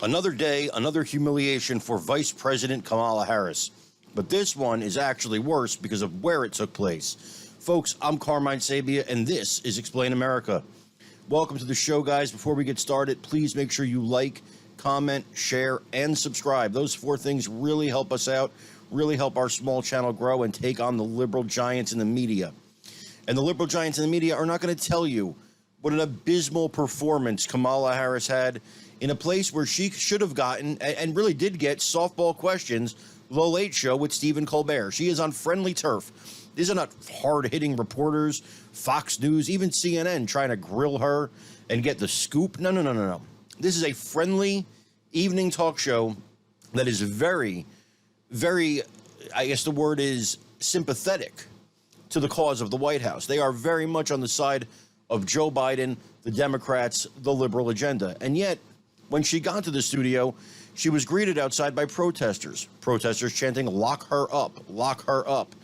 Another day, another humiliation for Vice President Kamala Harris. But this one is actually worse because of where it took place. Folks, I'm Carmine Sabia, and this is Explain America. Welcome to the show, guys. Before we get started, please make sure you like, comment, share, and subscribe. Those four things really help us out, really help our small channel grow and take on the liberal giants in the media. And the liberal giants in the media are not going to tell you what an abysmal performance Kamala Harris had in a place where she should have gotten, and really did get, softball questions, The Late Show with Stephen Colbert. She is on friendly turf. These are not hard-hitting reporters, Fox News, even CNN trying to grill her and get the scoop. No. This is a friendly evening talk show that is very, very, I guess the word is sympathetic to the cause of the White House. They are very much on the side of Joe Biden, the Democrats, the liberal agenda. And yet, when she got to the studio, she was greeted outside by protesters. Protesters chanting, "Lock her up,"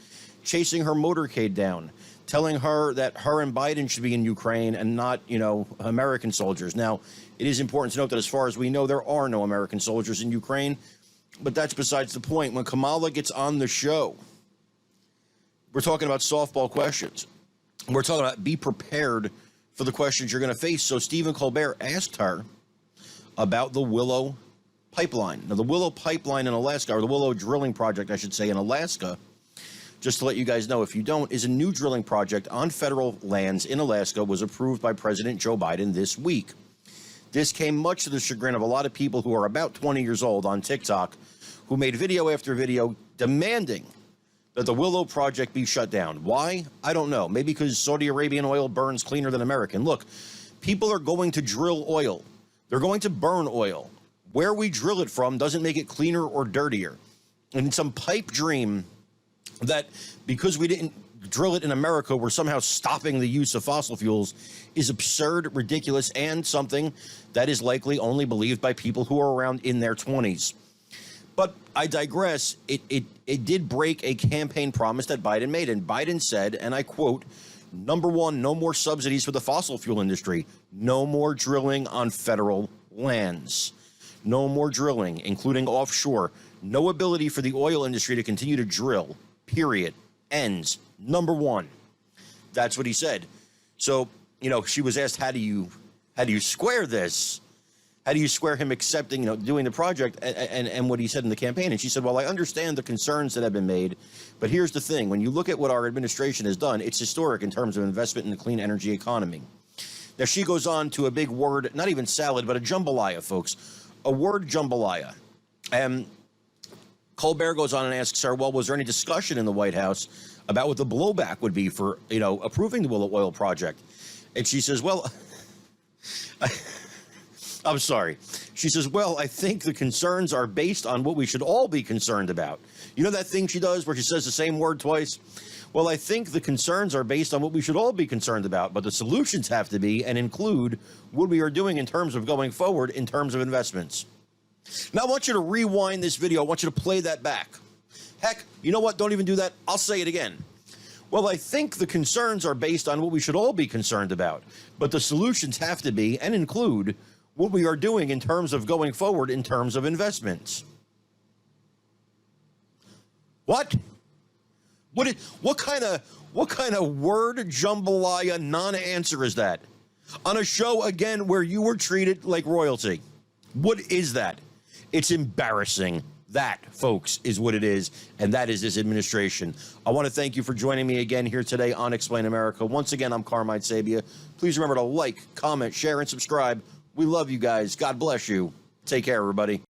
chasing her motorcade down, telling her that her and Biden should be in Ukraine and not, American soldiers. Now, it is important to note that as far as we know, there are no American soldiers in Ukraine, but that's besides the point. When Kamala gets on the show, we're talking about softball questions. We're talking about be prepared for the questions you're going to face. So Stephen Colbert asked her about the Willow pipeline. Now, the Willow pipeline in Alaska, or the Willow drilling project, I should say, in Alaska, just to let you guys know if you don't, is a new drilling project on federal lands in Alaska, was approved by President Joe Biden this week. This came much to the chagrin of a lot of people who are about 20 years old on TikTok, who made video after video demanding that the Willow project be shut down. Why? I don't know. Maybe because Saudi Arabian oil burns cleaner than American. Look, people are going to drill oil. They're going to burn oil. Where we drill it from doesn't make it cleaner or dirtier. And some pipe dream that because we didn't drill it in America, we're somehow stopping the use of fossil fuels is absurd, ridiculous, and something that is likely only believed by people who are around in their 20s. But I digress. It did break a campaign promise that Biden made. And Biden said, and I quote, "Number one, no more subsidies for the fossil fuel industry. No more drilling on federal lands. No more drilling, including offshore. No ability for the oil industry to continue to drill. Period. Ends. Number one." That's what he said. So, she was asked, how do you square this? How do you square him accepting, doing the project and what he said in the campaign? And she said, well, I understand the concerns that have been made, but here's the thing. When you look at what our administration has done, it's historic in terms of investment in the clean energy economy. Now, she goes on to a big word, not even salad, but a jambalaya, folks. A word jambalaya. And Colbert goes on and asks her, well, was there any discussion in the White House about what the blowback would be for, approving the Willow Oil project? And she says, well, I'm sorry. She says, well, I think the concerns are based on what we should all be concerned about. You know that thing she does where she says the same word twice? Well, I think the concerns are based on what we should all be concerned about, but the solutions have to be and include what we are doing in terms of going forward in terms of investments. Now, I want you to rewind this video. I want you to play that back. Heck, you know what? Don't even do that. I'll say it again. Well, I think the concerns are based on what we should all be concerned about, but the solutions have to be and include what we are doing in terms of going forward in terms of investments. What? What kind of word jambalaya non-answer is that? On a show, again, where you were treated like royalty. What is that? It's embarrassing. That, folks, is what it is, and that is this administration. I want to thank you for joining me again here today on Explain America. Once again, I'm Carmine Sabia. Please remember to like, comment, share, and subscribe. We love you guys. God bless you. Take care, everybody.